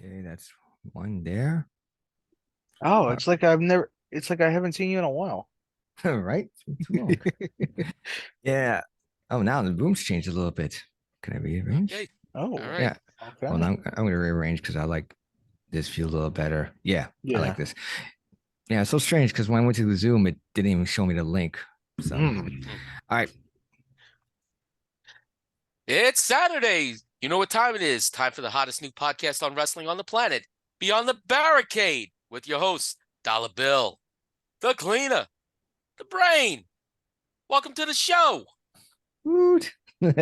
Okay, that's one there. Oh, Uh, it's like I haven't seen you in a while. right? It's been too long. Yeah. Oh, now the room's changed a little bit. Can I rearrange? Okay. All Oh, right. Yeah. Well, okay. I'm gonna rearrange because I like this feel a little better. Yeah, I like Yeah. this. Yeah, it's so strange because when I went to the Zoom, it didn't even show me the link. So, all Mm. Hmm. right. It's Saturday. You know what time it is. Time for the hottest new podcast on wrestling on the planet, Beyond the Barricade, with your host, Dollar Bill, the cleaner, the brain. Welcome to the show. Woot. Woot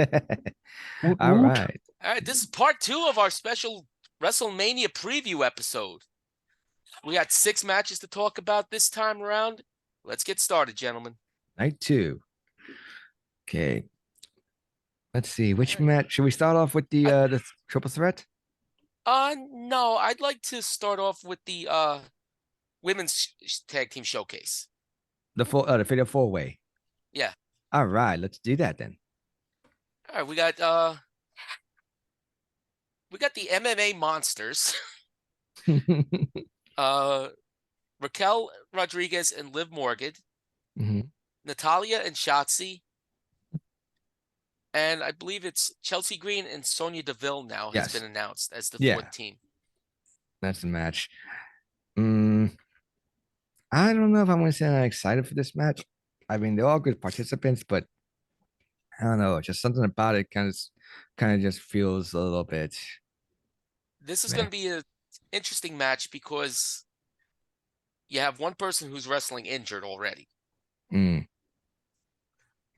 All woot. right. All right, this is part 2 of our special Wrestlemania preview episode. We got 6 matches to talk about this time around. Let's get started, gentlemen. Night two. Okay. Let's see. All Which right. match should we start off with the triple threat? No, I'd like to start off with the women's tag team showcase. The fatal four way. Yeah. All right, let's do that then. All right, we got the MMA monsters. uh Raquel Rodriguez and Liv Morgan, Mhm. Natalia and Shotzi, and I believe it's Chelsea Green and Sonya Deville now has been Yes. announced as the Yeah, fourth team. that's the match. Mm, I don't know if I'm going to say I'm excited for this match. I mean, they're all good participants, but I don't know. Just something about it kind of just feels a little bit This is going meh. to be an interesting match because you have one person who's wrestling injured already. Mm,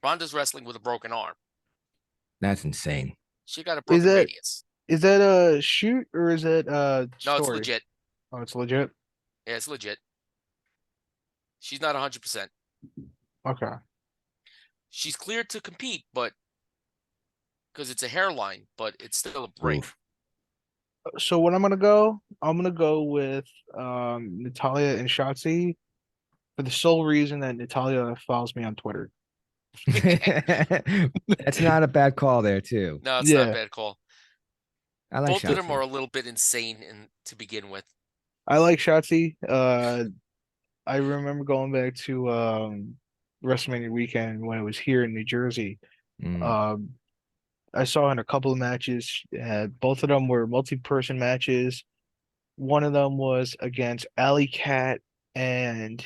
Ronda's wrestling with a broken arm. that's insane. She got a Is broken that radius. is that a shoot or is it a No, it's story? legit. Oh, it's legit. Yeah, it's legit. She's not 100%. Okay. She's cleared to compete, but because it's a hairline, but it's still a break. Oof. So what I'm gonna go with Natalia and Shotzi for the sole reason that Natalia follows me on Twitter. That's not a bad call there, too. No, it's not a Yeah, bad call. I like Both of them are Shotzi. a little bit insane to begin with. I like Shotzi. I remember going back to WrestleMania weekend when it was here in New Jersey. Mm, Um, I saw in a couple of matches. Both of them were multi-person matches. One of them was against Alley Cat and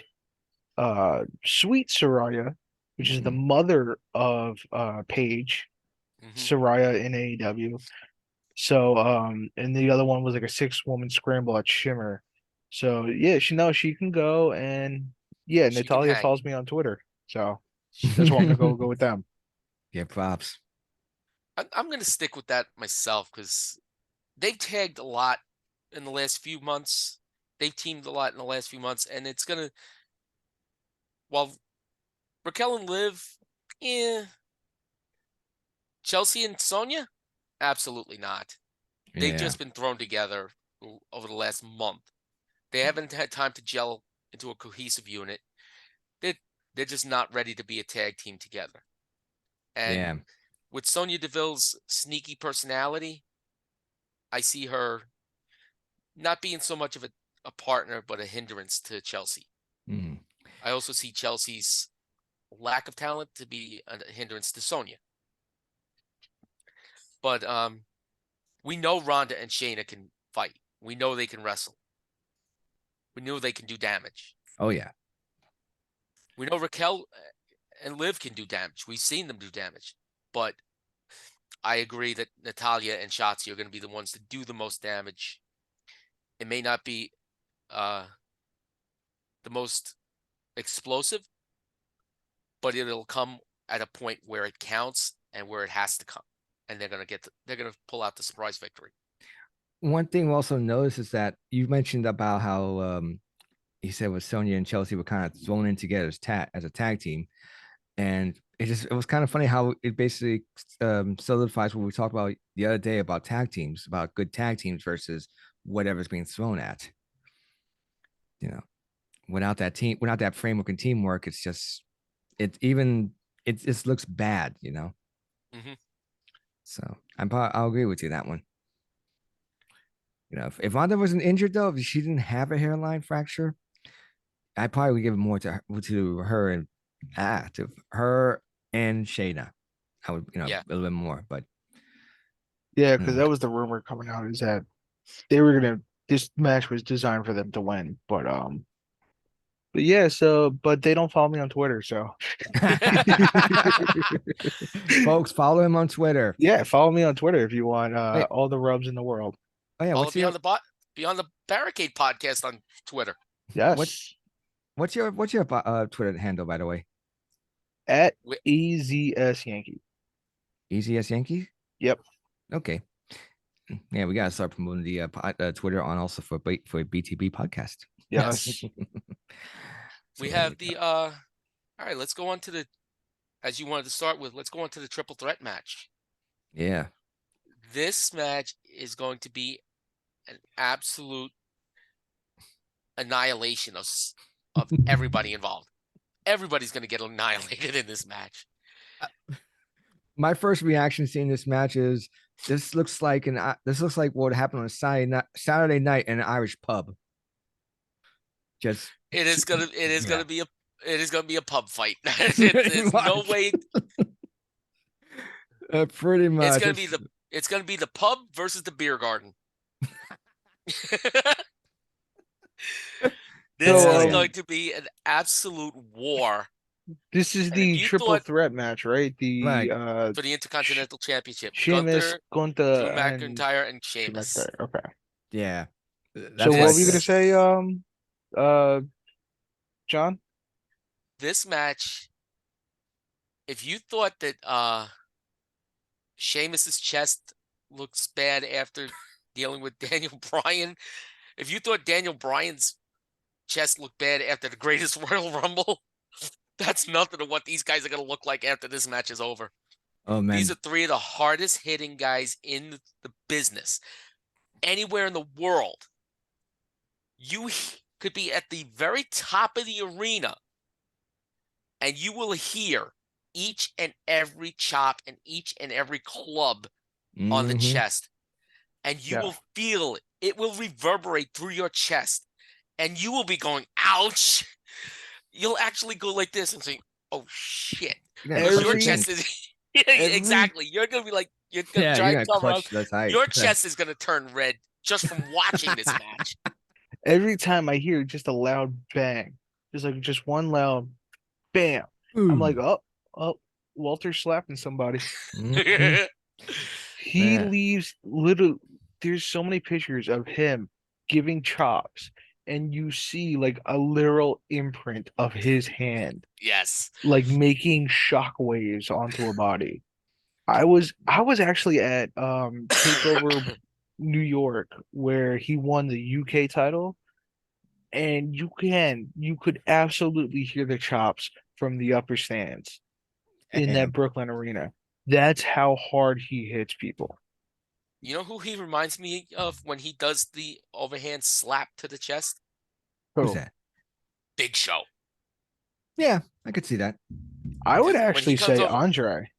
Sweet Soraya, which is the mm. mother of Paige Hmm. Soraya in AEW. So and the other one was like a six-woman scramble at Shimmer. So yeah, she knows she can go, and yeah, She can Natalia hang. follows me on Twitter. So She that's can why I'm hang. gonna go with them. Get props. I'm going to stick with that myself because they've tagged a lot in the last few months. They've teamed a lot in the last few months, and it's going to, while Raquel and Liv, yeah, Chelsea and Sonya, absolutely not. They've Yeah. just been thrown together over the last month. They haven't had time to gel into a cohesive unit. They're, they're just not ready to be a tag team together. And Yeah. with Sonya Deville's sneaky personality, I see her not being so much of a partner, but a hindrance to Chelsea. Mm. I also see Chelsea's lack of talent to be a hindrance to Sonya. But we know Ronda and Shayna can fight. We know they can wrestle. We know they can do damage. Oh, yeah. We know Raquel and Liv can do damage. We've seen them do damage. But I agree that Natalia and Shotzi are going to be the ones to do the most damage. It may not be uh, the most explosive, but it'll come at a point where it counts and where it has to come, and they're gonna pull out the surprise victory. One thing we also noticed is that you mentioned about how he said with Sonya and Chelsea were kind of thrown in together as a tag team, and it was kind of funny how it basically solidifies what we talked about the other day about tag teams, about good tag teams versus whatever's being thrown at. You know, without that framework and teamwork, it's just it just looks bad. Mm-hmm. So I'll agree with you that one. If Ronda wasn't injured though, if she didn't have a hairline fracture, I probably would give it more to her to her and Shayna. I would, Yeah. a little bit more, but Yeah, because mm, that was the rumor coming out is that they were gonna this match was designed for them to win. But yeah, but they don't follow me on Twitter, so folks, follow him on Twitter. yeah, follow me on Twitter if you want Wait, all the rubs in the world. oh yeah, Follow Beyond the Barricade podcast on Twitter. what Yes. what's your Twitter handle, by the way? At We, EZS Yankee. Easy as Yankee. Yep. Okay. Yeah, we gotta start promoting the Twitter on also for BTB podcast. Yes. So we there we have go. the all right, let's go on to the as you wanted to start with, let's go on to the triple threat match. Yeah. This match is going to be an absolute annihilation of everybody involved. Everybody's going to get annihilated in this match. My first reaction seeing this match is this looks like what happened on a Saturday night in an Irish pub. Just It is yeah, gonna be a pub fight. pretty It's no much. way. Pretty It's much. gonna be the pub versus the beer garden. This So Oh is yeah, going to be an absolute war. this is And if the you triple thought threat match, right? The right. for the Intercontinental Championship, Sheamus, Gunther, Drew Gunther, and McIntyre, and Drew Sheamus. McIntyre. Okay. Yeah, So that's why I what were you said gonna This say, uh, John? this match, if you thought that Sheamus's chest looks bad after dealing with Daniel Bryan, if you thought Daniel Bryan's chest looked bad after the Greatest Royal Rumble, that's nothing to what these guys are going to look like after this match is over. oh These man, are three of the hardest hitting guys in the business. Anywhere in the world, you could be at the very top of the arena and you will hear each and every chop and each and every club on the mm-hmm. chest. And you Yeah. will feel it. It will reverberate through your chest. And you will be going, ouch. You'll actually go like this and say, oh, shit. You're gonna Because clutch your your Every chest chin. is every exactly. You're going to be like, you're going to Yeah, try you're and gonna cover up. clutch the tight. Your chest is going to turn red just from watching this match. every time I hear just a loud bang, just one loud bam, I'm like, Boom. oh, Walter's slapping somebody. Mm-hmm. He Man. leaves little. There's so many pictures of him giving chops, and you see like a literal imprint of his hand, Yes. like making shockwaves onto a body. I was actually at Takeover New York where he won the UK title, and you could absolutely hear the chops from the upper stands in that Damn. Brooklyn arena. That's how hard he hits people. You know who he reminds me of when he does the overhand slap to the chest? Who's So that? Big Show. Yeah, I could see that. I would Because when he actually comes say over, Andre.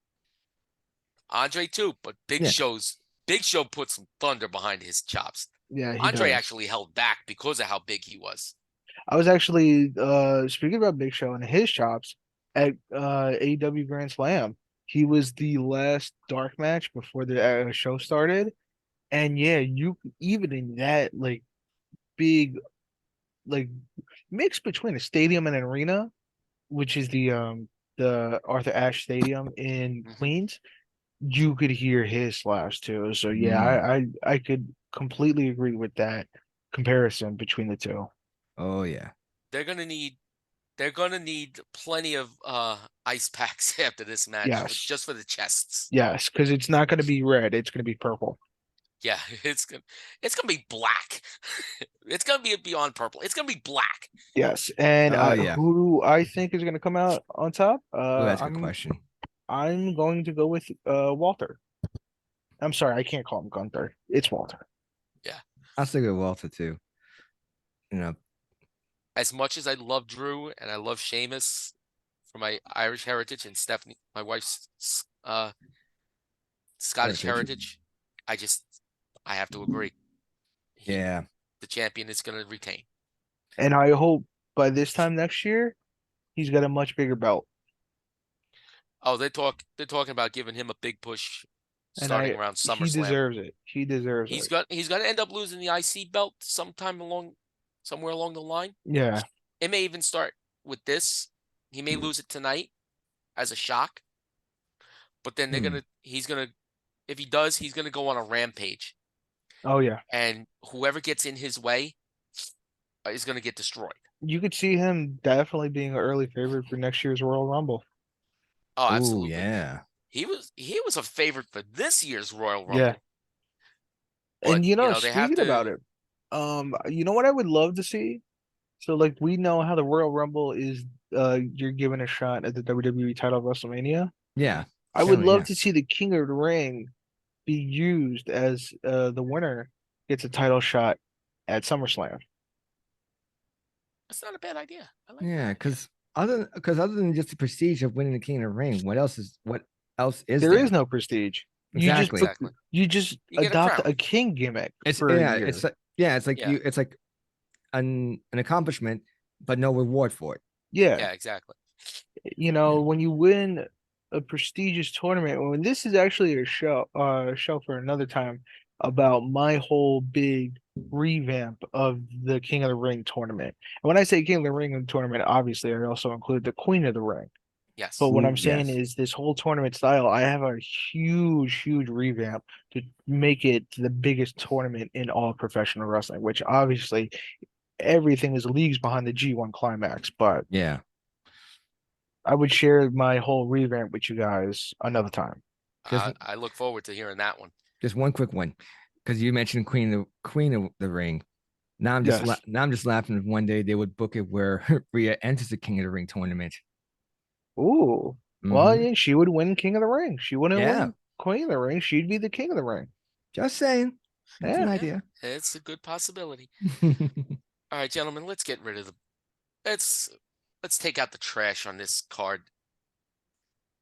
Andre too, but Yeah. Big Show put some thunder behind his chops. Yeah, he Andre does. actually held back because of how big he was. I was actually speaking about Big Show and his chops at AEW Grand Slam. He was the last dark match before the show started, and yeah, you even in that like big like mix between a stadium and an arena, which is the Arthur Ashe Stadium in Mhm. Queens, you could hear his slaps too. So yeah, Mm. I could completely agree with that comparison between the two. Oh yeah. They're gonna need plenty of ice packs after this match Yes. just for the chests. Yes, because it's not going to be red. It's going to be purple. Yeah, it's gonna be black. It's gonna be beyond purple. It's gonna be black. Yes, and Oh yeah. who I think is going to come out on top? Oh, that's a good question. I'm going to go with Walter. I'm sorry, I can't call him Gunther. It's Walter. Yeah. I'll stick with Walter too. You know, As much as I love Drew and I love Sheamus for my Irish heritage and Stephanie, my wife's Scottish heritage. heritage, I have to agree. Yeah. the champion is going to retain. And I hope by this time next year, he's got a much bigger belt. Oh, they're talking about giving him a big push And starting around he SummerSlam. deserves it. He deserves it. He's going to end up losing the IC belt somewhere along the line. Yeah. It may even start with this. He may lose it tonight as a shock. But then if he does, he's gonna go on a rampage. Oh yeah. And whoever gets in his way is gonna get destroyed. You could see him definitely being an early favorite for next year's Royal Rumble. Oh, Oh, absolutely. yeah. He was a favorite for this year's Royal Yeah. Rumble. But And they have speaking to. about it, you know what I would love to see? So like we know how the Royal Rumble is you're given a shot at the WWE title of WrestleMania. Yeah. I would Generally, love yeah. to see the King of the Ring be used as the winner gets a title shot at SummerSlam. That's not a bad idea. I like Yeah, that idea. other than just the prestige of winning the King of the Ring, what else is There is there? no prestige. Exactly. Exactly. You just You get a adopt crown. a king gimmick It's for a yeah, year. Yeah. it's like an accomplishment, but no reward for it. Yeah. Yeah, exactly. Yeah. When you win a prestigious tournament, when this is actually a show for another time about my whole big revamp of the King of the Ring tournament. And when I say King of the Ring tournament, obviously I also include the Queen of the Ring. But Yes. what I'm Ooh, saying yes. is this whole tournament style, I have a huge revamp to make it the biggest tournament in all professional wrestling, which obviously everything is leagues behind the G1 climax, but Yeah. I would share my whole revamp with you guys another time. Just I look forward to hearing that one. just one quick one, because you mentioned Queen of the Ring. Yes. Now I'm just laughing if one day they would book it where Rhea enters the King of the Ring tournament. Ooh. Well, Hmm. yeah, she would win King of the Ring. She wouldn't Yeah. win Queen of the Ring. She'd be the King of the Ring. Just saying. It's an Yeah. Yeah, idea. it's a good possibility. All right, gentlemen, let's get rid of the let's let's take out the trash on this card.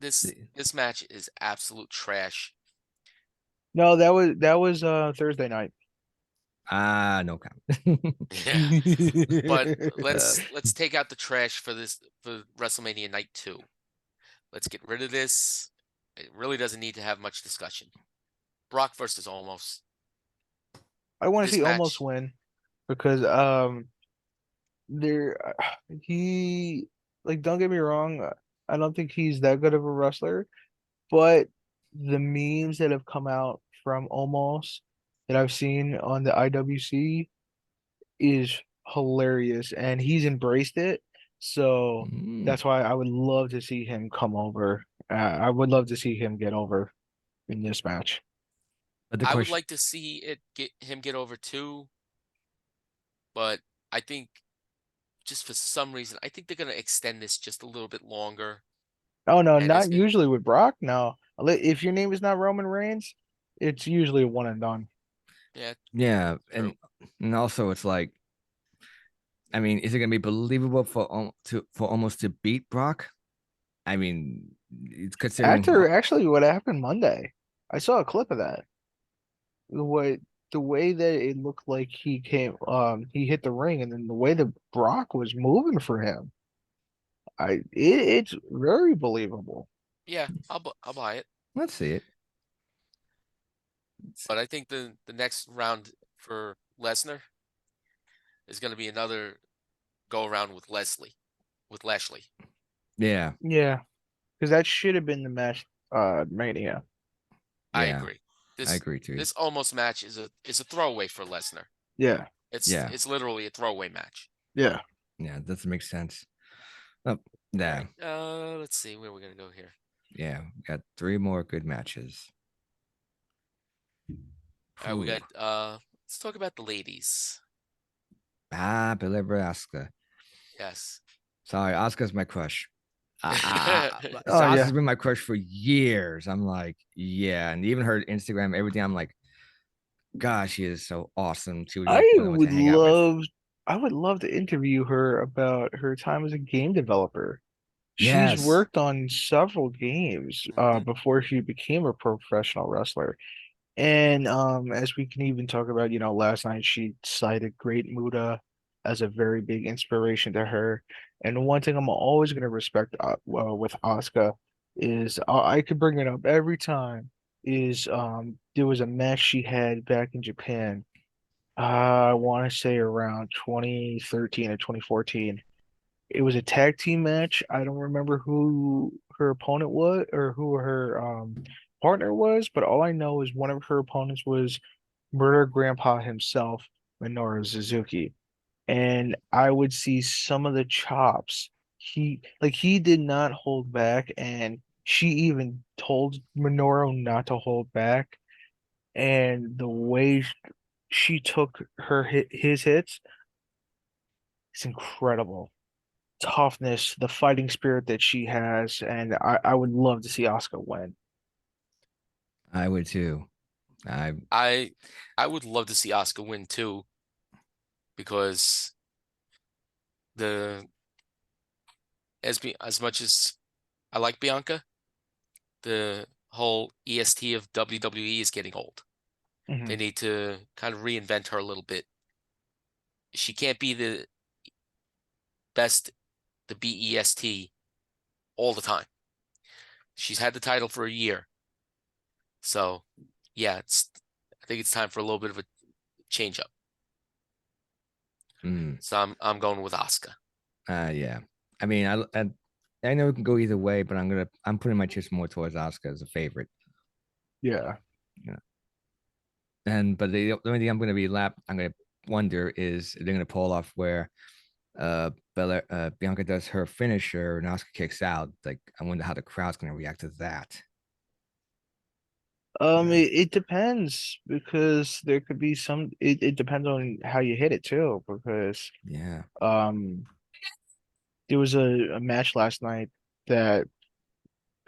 This match is absolute trash. No, that was Thursday night. No comment. Yeah. But Uh, let's take out the trash for WrestleMania Night 2. Let's get rid of this. It really doesn't need to have much discussion. Brock versus Almost. I want to This see almost match, win because there he like don't get me wrong, I don't think he's that good of a wrestler, but the memes that have come out from almost that I've seen on the IWC is hilarious and he's embraced it. So Mm. that's why I would love to see him come over. I would love to see him get over in this match. But the I would question, like to see him get over too, but I think just for some reason, I think they're gonna extend this just a little bit longer, Oh no, and not usually with Brock. No, if your name is not Roman Reigns, it's usually a one and done. yeah, yeah, true. and also it's like, I mean, is it gonna be believable for almost to beat Brock? I mean, it's considering After actually what happened Monday, I saw a clip of that. The way the way that it looked like he hit the ring, and then the way that Brock was moving for him, it's very believable. Yeah, I'll buy it. let's see it. But I think the next round for Lesnar is going to be another go around with Lashley. Yeah, Yeah, because that should have been the match, Mania. I yeah, agree. I This agree too. this almost match is a throwaway for Lesnar. Yeah, Yeah, It's literally a throwaway match. yeah. yeah, that doesn't make sense. Oh, All yeah, right. Let's see where we're gonna go here. yeah, we got three more good matches. All right, we Whew. got let's talk about the ladies. Billy Oscar. Yes. Sorry, Oscar's my crush. Oh Oscar's yeah. been my crush for years. I'm like, yeah, and even her Instagram, everything. I'm like, gosh, she is so awesome to the I point I want to would hang out with. love I would love to interview her about her time as a game developer. She's Yes. worked on several games Mhm. before she became a professional wrestler. And as we can even talk about, last night she cited Great Muda as a very big inspiration to her. And one thing I'm always going to respect well, with Asuka is I could bring it up every time is there was a match she had back in Japan. I want to say around 2013 or 2014. It was a tag team match. I don't remember who her opponent was or who her partner was, but all I know is one of her opponents was Murder Grandpa himself, Minoru Suzuki. And I would see some of the chops. He did not hold back, and she even told Minoru not to hold back. And the way she took his hits is incredible. Toughness, the fighting spirit that she has, and I would love to see Asuka win. I would too. I I would love to see Oscar win too, because the as much as I like Bianca, the whole EST of WWE is getting old. They Hmm. need to kind of reinvent her a little bit. She can't be the best, the BEST all the time. She's had the title for a year. So, yeah, I think it's time for a little bit of a change up. mm, So I'm going with Asuka. yeah. I mean, I know it can go either way, but I'm putting my chips more towards Oscar as a favorite. Yeah. Yeah. And but the only thing I'm gonna wonder is they're gonna pull off where Bianca does her finisher and Oscar kicks out. Like I wonder how the crowd's gonna react to that. Yeah. It depends because there could be it depends on how you hit it too, because Yeah. um there was a match last night that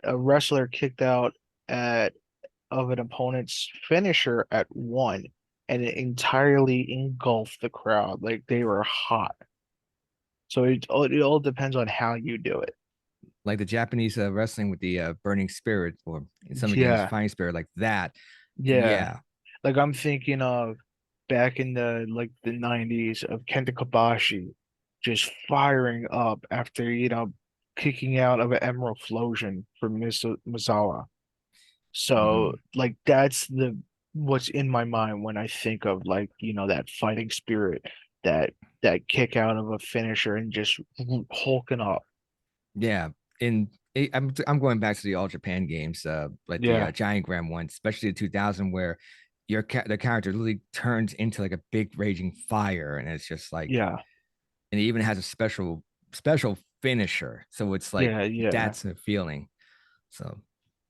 a wrestler kicked out at of an opponent's finisher at one, and it entirely engulfed the crowd. Like they were hot. So it all depends on how you do it. Like the Japanese wrestling with the burning spirit, or in some games, Yeah, fire spirit, like that. yeah. Yeah. Like I'm thinking of back in the 90s of Kenta Kobashi just firing up after, kicking out of an Emerald Flosion from Misawa. So Mhm. like that's the what's in my mind when I think of like, that fighting spirit, that that kick out of a finisher and just hulking up. Yeah, in I'm going back to the All Japan games, like the Yeah, Giant Graham one, especially the 2000, where the character literally turns into like a big raging fire, and it's just like, yeah, and it even has a special finisher, so it's like yeah, yeah. that's a feeling. So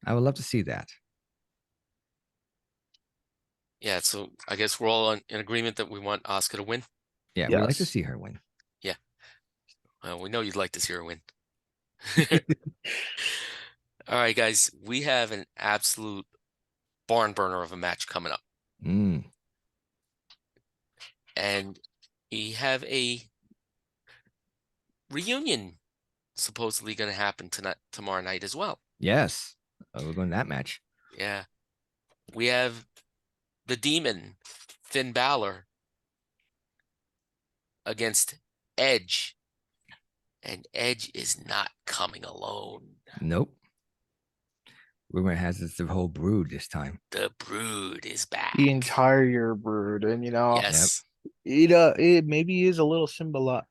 I would love to see that. Yeah, so I guess we're all in agreement that we want Asuka to win. Yeah, we like to Yes. see her win. Yeah, we know you'd like to see her win. All right, guys, we have an absolute barn burner of a match coming up, Mm, and we have a reunion supposedly going to happen tonight, tomorrow night as well. yes, we're going to that match. Yeah, we have the Demon, Finn Balor, against Edge, and Edge is not coming alone. Nope, we're going to have the whole brood this time. The Brood is The back. entire brood, and Yep. Yes. it maybe is a little symbolic,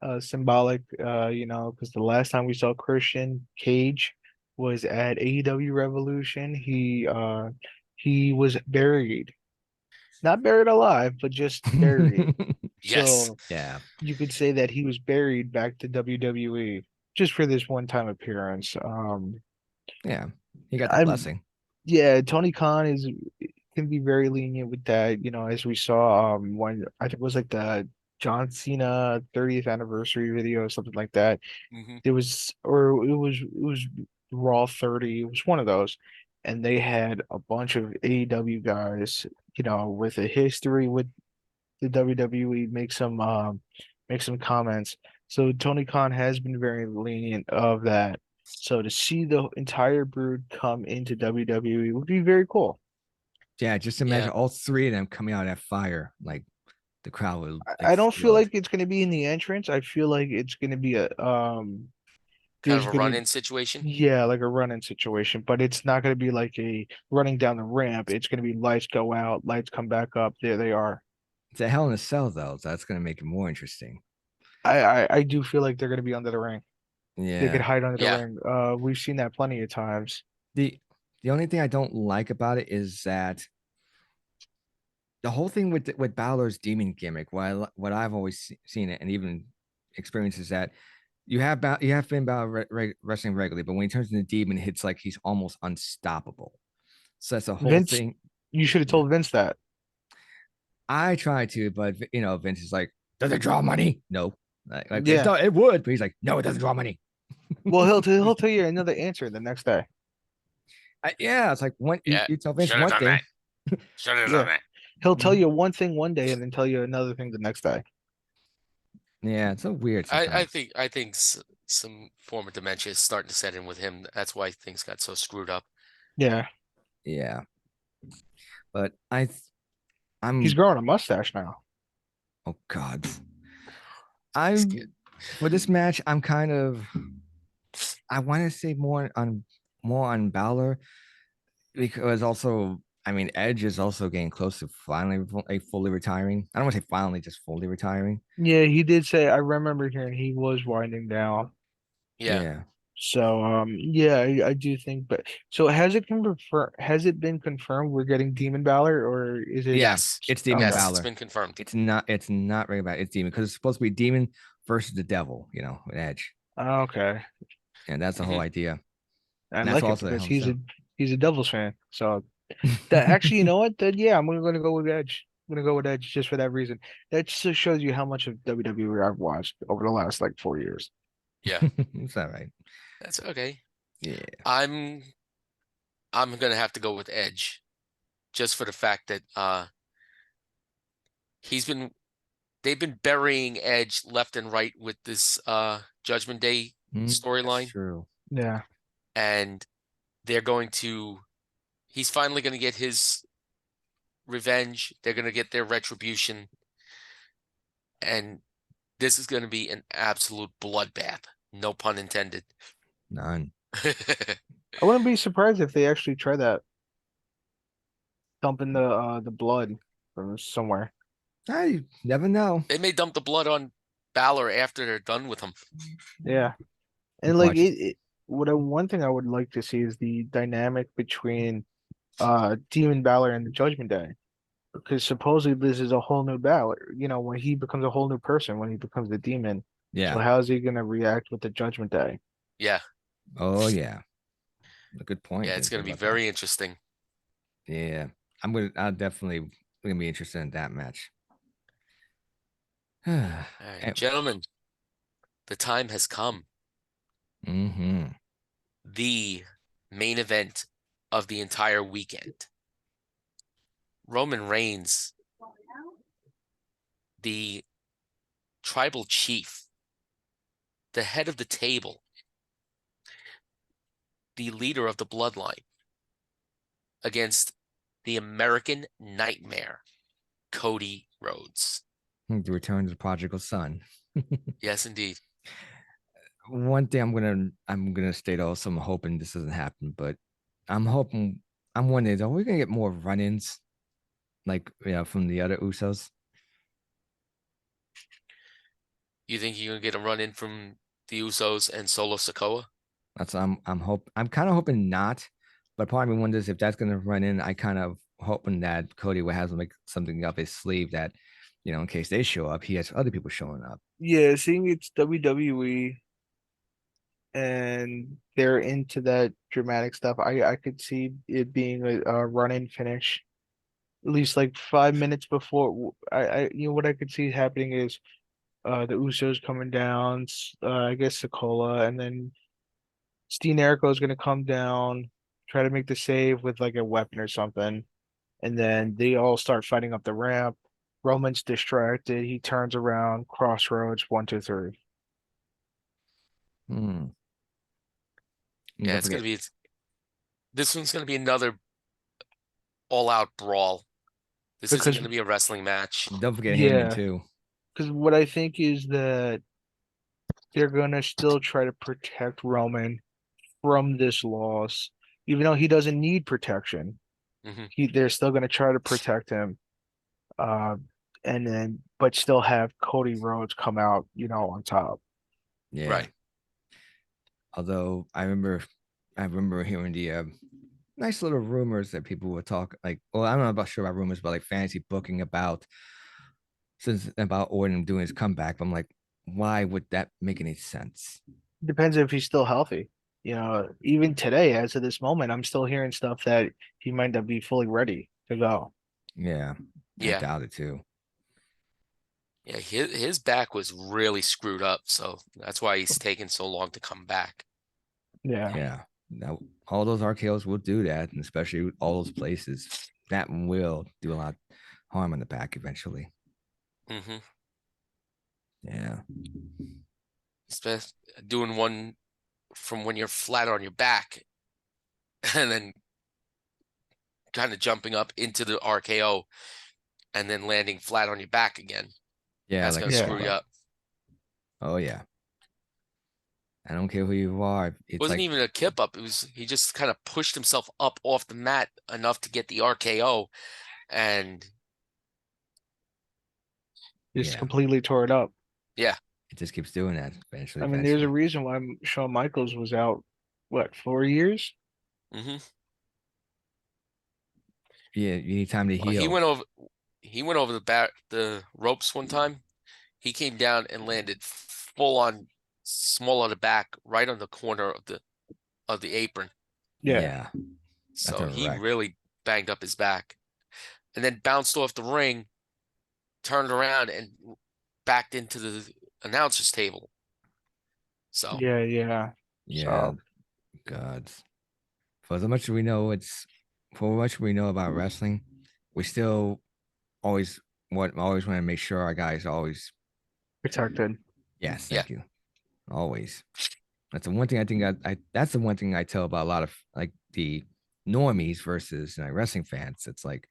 because the last time we saw Christian Cage was at AEW Revolution. He was buried, not buried alive, but just buried. Yes. So Yeah. you could say that he was buried back to WWE just for this one time appearance. Yeah. He got the I'm blessing. Yeah, Tony Khan can be very lenient with that, as we saw when I think it was like the John Cena 30th anniversary video or something like that. Hmm. There was or it was Raw 30, it was one of those. And they had a bunch of AEW guys, with a history with the WWE make some comments. So Tony Khan has been very lenient of that. So to see the entire brood come into WWE would be very cool. Yeah, just imagine Yeah, all three of them coming out of that fire. Like the crowd would I don't feel explode. like it's gonna be in the entrance. I feel like it's gonna be a kind there's of a gonna run-in situation. yeah, like a run-in situation, but it's not gonna be like a running down the ramp. It's gonna be lights go out, lights come back up. There they are. It's a Hell in a Cell though, so that's gonna make it more interesting. I do feel like they're gonna be under the ring. They could Yeah. hide under the Yeah, ring. We've seen that plenty of times. The the only thing I don't like about it is that the whole thing with Balor's demon gimmick, what I've always seen it and even experienced is that you have Finn Balor wrestling regularly, but when he turns into demon, it's like he's almost unstoppable. So that's the whole Vince, thing. you should have Yeah, told Vince that. I try to, but Vince is like, does it draw money? No, Yeah. it would, but he's like, no, it doesn't draw money. Well, he'll tell you another answer the next day. Yeah, it's like one yeah. you tell Vince Should have one done that. thing. Should have Yeah. done that. He'll tell Mhm. you one thing one day and then tell you another thing the next day. Yeah, it's so weird I sometimes. think some form of dementia is starting to set in with him. That's why things got so screwed up. Yeah. Yeah, but He's I'm growing a mustache now. oh god, This I'm kid. for this match. I'm kind of I want to say more on Balor because also I mean Edge is also getting close to finally fully retiring. I don't want to say finally, just fully retiring. Yeah, he did say I remember hearing he was winding down. Yeah. Yeah, So yeah, I do think but so has it been confirmed we're getting Demon Balor or is it yeah, Yes. it's Demon okay. Yes, it's Balor. been confirmed. It's not really bad. It's Demon because it's supposed to be Demon versus the Devil. With Edge, Okay. and that's the whole Hmm. idea. I And that's like it also the because Hell in a Cell. he's a Devils fan. So that actually, you know what? That yeah, gonna go with Edge. I'm gonna go with Edge just for that reason. That just shows you how much of WWE I've watched over the last like 4 years. Yeah, It's all right. that's okay. Yeah. I'm I'm gonna have to go with Edge just for the fact that he's been they've been burying Edge left and right with this Judgment Day That's storyline, true. Yeah. and they're going to he's finally going to get his revenge. They're going to get their retribution, and this is going to be an absolute bloodbath. No pun intended. None. I wouldn't be surprised if they actually try that, dumping the blood from somewhere. I never know. They may dump the blood on Balor after they're done with him. Yeah. And like Watch. one thing I would like to see is the dynamic between Demon Balor and the Judgment Day. Because supposedly this is a whole new Balor, when he becomes a whole new person, when he becomes the demon. So Yeah. how is he gonna react with the Judgment Day? Yeah, Oh yeah. A good point. yeah, it's Didn't going think to be about that. very interesting. Yeah. I'll definitely gonna be interested in that match. All right, gentlemen, the time has come. Mm-hmm. The main event of the entire weekend. Roman Reigns, the tribal chief, the head of the table, the leader of the bloodline, against the American Nightmare, Cody Rhodes. The return of the prodigal son. Yes, indeed. One thing I'm gonna state also, I'm hoping this doesn't happen, but I'm hoping I'm wondering, are we gonna get more run-ins like from the other Usos? You think you're gonna get a run in from the Usos and Solo Sikoa? That's I'm kind of hoping not, but part of me wonders if that's gonna run in. I kind of hoping that Cody will have like something up his sleeve that, in case they show up, he has other people showing up. Yeah, seeing it's WWE and they're into that dramatic stuff, I could see it being a run-in finish. At least like 5 minutes before. What I could see happening is the Usos coming down, I guess Sokola, and then Steen Jericho is gonna come down, try to make the save with like a weapon or something, and then they all start fighting up the ramp. Roman's distracted. He turns around, crossroads, one, two, three. Hmm. And Yeah, don't it's gonna forget, be this one's gonna be another all-out brawl. This isn't Because going to be a wrestling match. Don't forget Heyman yeah, too. because what I think is that they're gonna still try to protect Roman from this loss, even though he doesn't need protection. Hmm. They're still gonna try to protect him, uh, and then but still have Cody Rhodes come out, on top. Yeah. Right. Although I remember hearing the nice little rumors that people would talk like, well, I'm not about sure about rumors, but like fantasy booking about Orton doing his comeback. But I'm like, why would that make any sense? Depends if he's still healthy. Even today, as of this moment, I'm still hearing stuff that he might not be fully ready to go. Yeah, I Yeah. doubt it too. Yeah. His back was really screwed up. So that's why he's taking so long to come back. Yeah. Yeah, now all those RKOs will do that, and especially with all those places, that will do a lot of harm on the back eventually. Hmm. Yeah, Doing one from when you're flat on your back and then kind of jumping up into the RKO and then landing flat on your back again. yeah, That's like going a to Yeah. screw kip you up. up. Oh yeah, I don't care who you are. It's Wasn't like, even a kip up. He just kind of pushed himself up off the mat enough to get the RKO, and Just yeah, completely tore it up. yeah. it just keeps doing that eventually. I mean, there's a Eventually, reason why Shawn Michaels was out, what, 4 years? Hmm. yeah, you need time to Well, he heal. went over the ropes one time. He came down and landed full on small on the back, right on the corner of the apron. Yeah. Yeah, that's So a he wreck. really banged up his back, and then bounced off the ring, turned around, and backed into the announcer's table. So Yeah, yeah. Yeah, So, gods. For as much as we know, for much we know about wrestling, we still always want to make sure our guys always. protected. Yes, yeah. thank you. Always. That's the one thing I think I that's the one thing I tell about a lot of like the normies versus wrestling fans. It's like,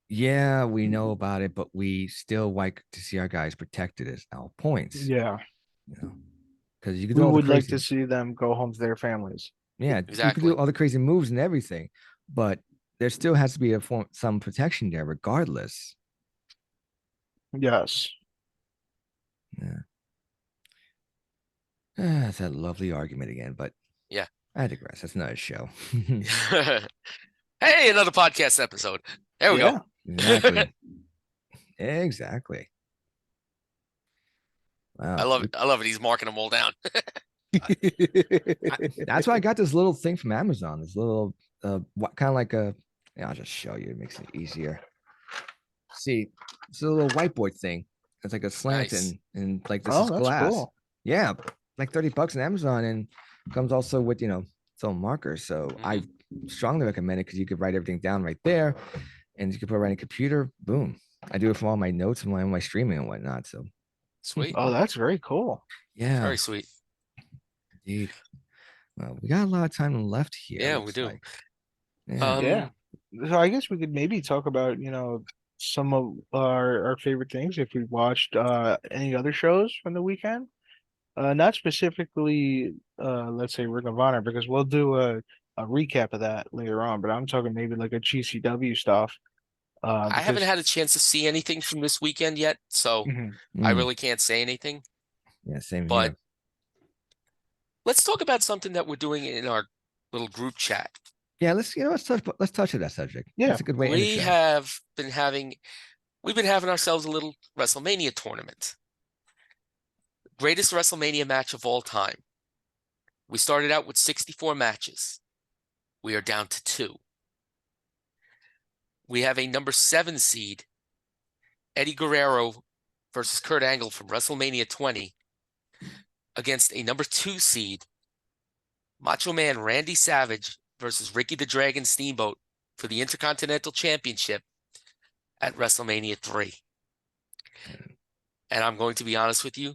yeah, we know about it, but we still like to see our guys protected at all points. Yeah. You know, because you can do We all the would like to crazy, see them go home to their families. yeah, you can do Exactly. all the crazy moves and everything, but there still has to be some protection there, regardless. Yes. Yeah, that's a lovely argument again, but Yeah. I digress. That's another show. Hey, another podcast episode. There we go. Yeah. Exactly. Exactly. I Wow. love it. I love it. He's marking them all down. That's why I got this little thing from Amazon. This little, kind of like a. Yeah, I'll just show you. It makes it easier. See, it's a little whiteboard thing. It's like a slant Nice. and like this is Oh, that's glass. cool. Yeah, like $30 on Amazon, and comes also with its own markers. So I Hmm. strongly recommend it because you could write everything down right there, and you could put it right in a computer. Boom. I do it for all my notes and my streaming and whatnot. So Sweet. Oh, that's very cool. yeah, Very sweet. indeed. Well, we got a lot of time left here. Yeah, we Looks do. like. Yeah. Yeah. Um, So I guess we could maybe talk about, some of our favorite things if we watched any other shows from the weekend. Not specifically let's say Ring of Honor because we'll do a recap of that later on, but I'm talking maybe like a GCW stuff. I haven't Because had a chance to see anything from this weekend yet, so mhm. I Mm, really can't say anything. yeah. Same But here. let's talk about something that we're doing in our little group chat. Yeah. Let's touch on that subject. Yeah. That's a good way to end the We show. have been having we've been having ourselves a little WrestleMania tournament. Greatest WrestleMania match of all time. We started out with 64 matches. We are down to 2. We have a number 7 seed, Eddie Guerrero versus Kurt Angle from WrestleMania 20, against a number 2 seed, Macho Man Randy Savage versus Ricky the Dragon Steamboat for the Intercontinental Championship at WrestleMania 3. And I'm going to be honest with you,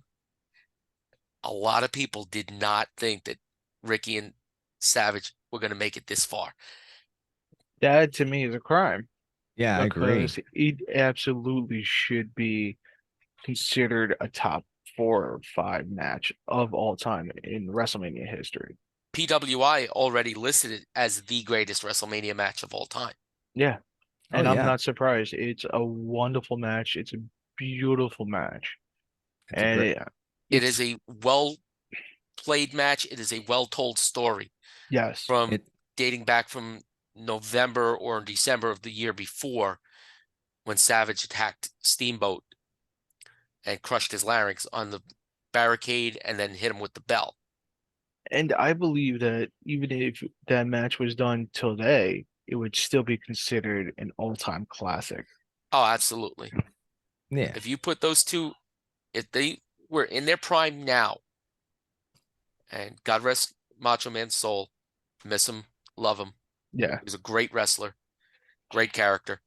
a lot of people did not think that Ricky and Savage were going to make it this far. That to me is a crime. Yeah, I agree. because it absolutely should be considered a top 4 or 5 match of all time in WrestleMania history. PWI already listed it as the greatest WrestleMania match of all time. Yeah, Oh and I'm yeah, not surprised. It's a wonderful match. It's a beautiful match, it's a and great. It it's is a well played match. It is a well told story yes, from It dating back from November or December of the year before when Savage attacked Steamboat and crushed his larynx on the barricade and then hit him with the bell. and I believe that even if that match was done today, it would still be considered an all-time classic. Oh, absolutely. yeah, If you put those two, if they were in their prime now, and God rest Macho Man's soul, miss him, love him. Yeah, He was a great wrestler, great character.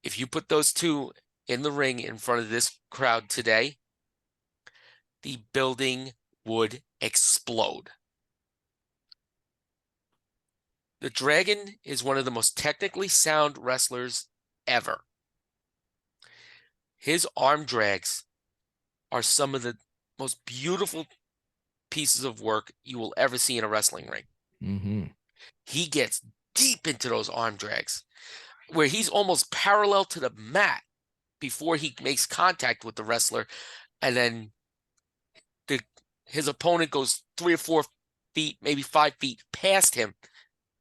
If you put those two in the ring in front of this crowd today, the building would explode. The Dragon is one of the most technically sound wrestlers ever. His arm drags are some of the most beautiful pieces of work you will ever see in a wrestling ring. mm-hmm. He gets deep into those arm drags where he's almost parallel to the mat before he makes contact with the wrestler, and then the his opponent goes 3 or 4 feet, maybe 5 feet past him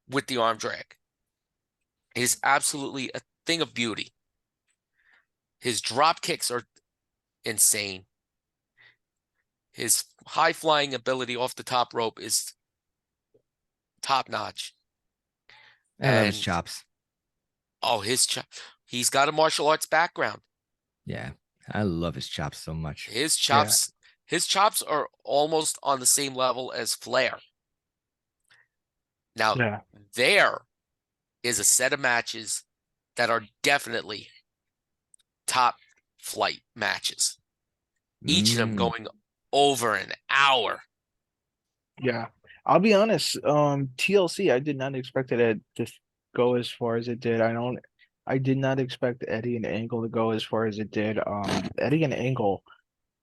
with the arm drag. It is absolutely a thing of beauty. His drop kicks are insane. His high flying ability off the top rope is top notch. I love his And chops. oh, he's got a martial arts background. Yeah, I love his chops so much. His yeah, chops, his chops are almost on the same level as Flair. Now, yeah, there is a set of matches that are definitely top flight matches. Each of them Mm, going over an hour. yeah. I'll be honest, TLC, I did not expect it to go as far as it did. I did not expect Eddie and Angle to go as far as it did. Eddie and Angle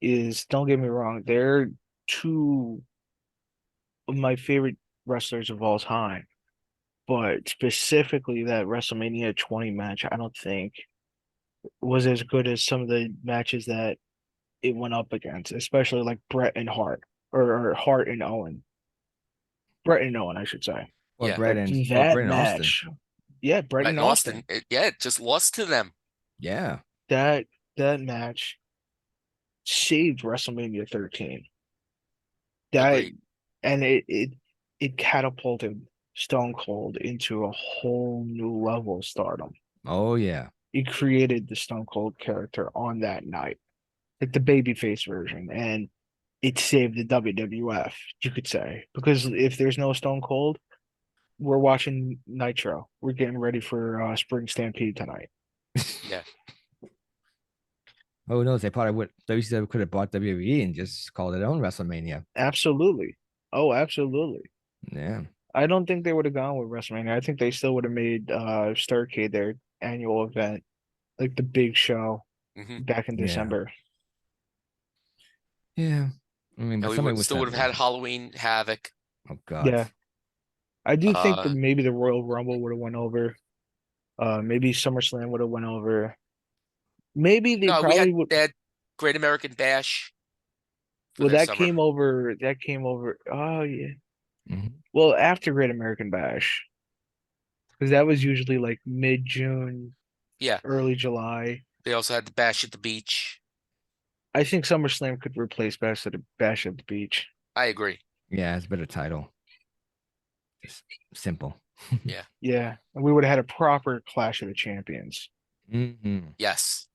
is, don't get me wrong, they're two of my favorite wrestlers of all time. But specifically that WrestleMania 20 match, I don't think was as good as some of the matches that it went up against, especially like Bret and Hart or Hart and Owen. Bret and Owen, I should say. or Yeah. Brett Like and or that Brett and Austin. match, yeah, Bret Brett and and Austin, Austin. it just lost to them. Yeah. That that match saved WrestleMania 13. That Agreed. and it catapulted Stone Cold into a whole new level of stardom. Oh yeah. It created the Stone Cold character on that night, like the babyface version, and it saved the WWF, you could say, because if there's no Stone Cold, we're watching Nitro. We're getting ready for Spring Stampede tonight. Yeah. Who knows? They probably would. WCW could have bought WWE and just called it own WrestleMania. Absolutely. Oh, absolutely. Yeah. I don't think they would have gone with WrestleMania. I think they still would have made Starrcade their annual event, like the big show hmm back in Yeah. December. Yeah. I mean, And but we somebody would was still that. would have had Halloween Havoc. Oh God. Yeah, I do think that Uh, maybe the Royal Rumble would have went over. Maybe SummerSlam would have went over. Maybe they no, we probably had would. that Great American Bash for Well, their that summer. came over. That came over. Oh yeah. Mhm. Well, after Great American Bash, because that was usually like mid-June, Yeah. early July. They also had the Bash at the Beach. I think SummerSlam could replace Bash at the Beach. I agree. Yeah, it's a better title. Just simple. Yeah. Yeah, and we would have had a proper Clash of the Champions. hmm Yes.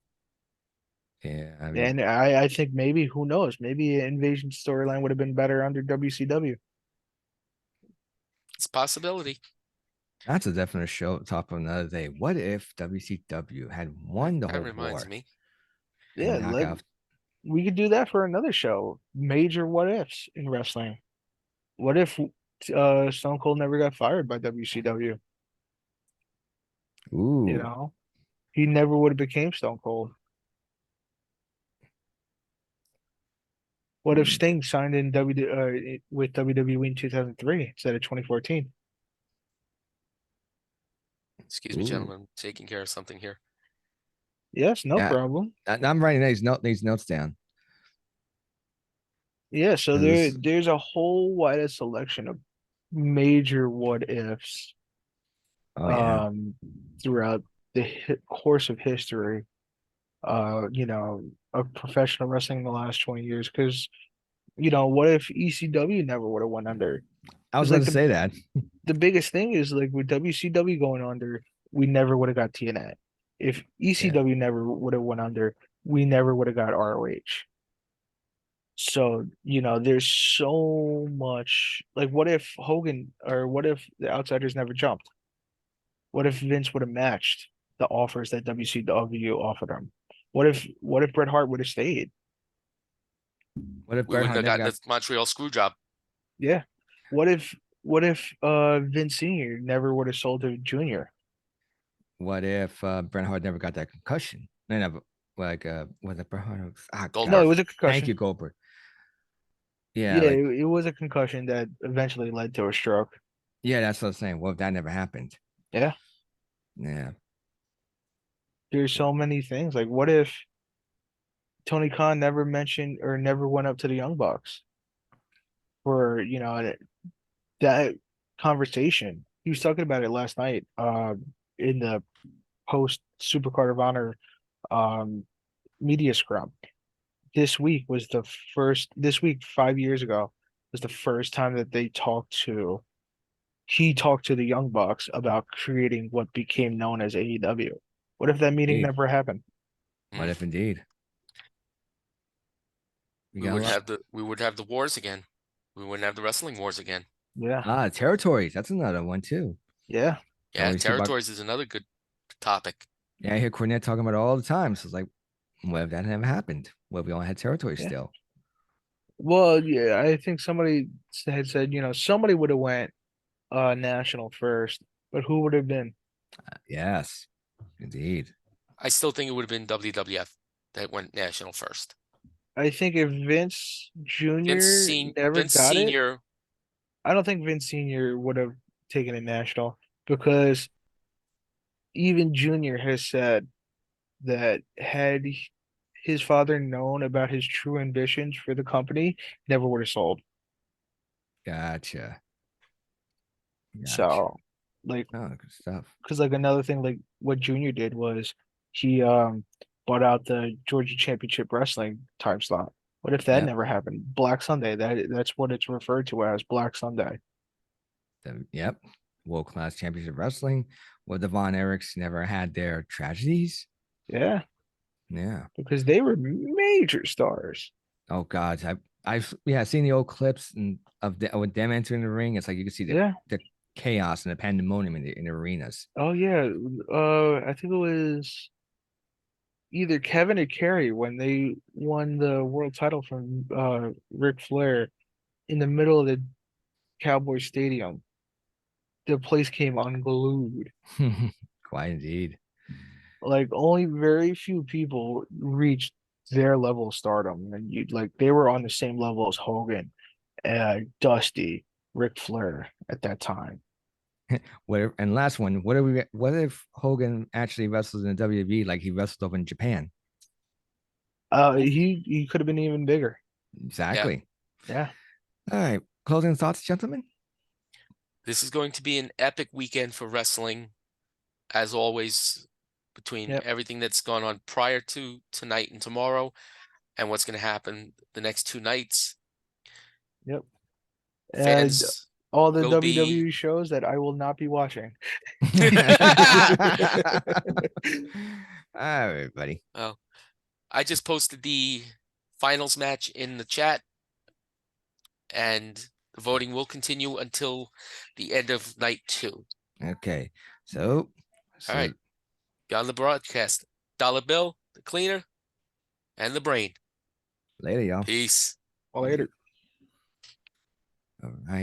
Yeah. I mean, And I think maybe who knows? Maybe Invasion storyline would have been better under WCW. It's a possibility. that's a definite show top of another day. What if WCW had won the That whole reminds war me. Yeah, and knock out? we could do that for another show. Major what ifs in wrestling. What if Stone Cold never got fired by WCW? You Ooh, know, he never would have became Stone Cold. What if hmm. Sting signed in with WWE in 2003 instead of 2014? Excuse me, Ooh. gentlemen. I'm taking care of something here. Yes, no Yeah, problem. I'm writing these notes down. Yeah, so 'Cause- there's a whole wide selection of major what ifs oh yeah, um throughout the course of history of professional wrestling in the last 20 years. Because what if ECW never would have went under? I was Because about like to say that. the biggest thing is like with WCW going under, we never would have got TNA. If Yeah. ECW never would have went under, we never would have got ROH. So, there's so much. Like, what if Hogan or what if the Outsiders never jumped? What if Vince would have matched the offers that WCW offered him? What if Bret Hart would have stayed? What if We Bret wouldn't Hart have never gotten got? the Montreal screw job. Yeah. What if Vince Sr. never would have sold to Junior? What if Bret Hart never got that concussion? No, no, but like was it Bret Hart? Ah, No, God, it Goldberg. was a thank concussion. you, Goldberg. Yeah, Yeah, like it was a concussion that eventually led to a stroke. yeah, that's what I'm saying. What if that never happened? Yeah. Yeah, There's so many things. Like, what if Tony Khan never mentioned or never went up to the Young Bucks for, that conversation? He was talking about it last night, in the post Supercard of Honor um, media scrum. This week, 5 years ago, was the first time that he talked to the Young Bucks about creating what became known as AEW. What if that meeting indeed. never happened? What Mm. if indeed? We got a lot. We would have the wars again. We wouldn't have the wrestling wars again. Yeah, Ah, territories. That's another one too. yeah. Yeah, Always hear about. territories is another good topic. Yeah, I hear Cornette talking about it all the time. So it's like, what if that never happened? What if we only had territories Yeah. still? Well, yeah, I think somebody had said, somebody would have went national first, but who would have been? Yes, indeed. I still think it would have been WWF that went national first. I think if Vince Jr. never Vince got it, Senior. I don't think Vince Sr. would have taken it national because even Jr. has said that had his father known about his true ambitions for the company, never would have sold. Gotcha. Gotcha. So, like, Oh, good stuff. because like another thing, like what Junior did was he bought out the Georgia Championship Wrestling time slot. What if that Yep. never happened? Black Sunday. That's what it's referred to as, Black Sunday. Yep. World class championship wrestling. Well, the Von Erichs never had their tragedies. Yeah, Yeah. because they were major stars. Oh God. I've yeah seen the old clips and with them entering the ring. It's like you can see Yeah. the chaos and the pandemonium in the arenas. Oh yeah. I think it was either Kevin or Kerry when they won the world title from Ric Flair in the middle of the Cowboy Stadium. The place came unglued. Quite indeed. Like only very few people reached their level of stardom, and you like they were on the same level as Hogan, Dusty, Ric Flair at that time. And last one, what if Hogan actually wrestles in the WWE like he wrestled over in Japan? He could have been even bigger. Yeah, Exactly. Yeah. All right. Closing thoughts, gentlemen? this is going to be an epic weekend for wrestling, as always, between Yep. everything that's gone on prior to tonight and tomorrow, and what's going to happen the next two nights. Yep. And Fans all the will be. WWE shows that I will not be watching. All right, buddy. Well, I just posted the finals match in the chat, and the voting will continue until the end of night two. Okay. So, All right, got on the broadcast. Dollar Bill, the cleaner, and the brain. later, y'all. Peace. Later. All right.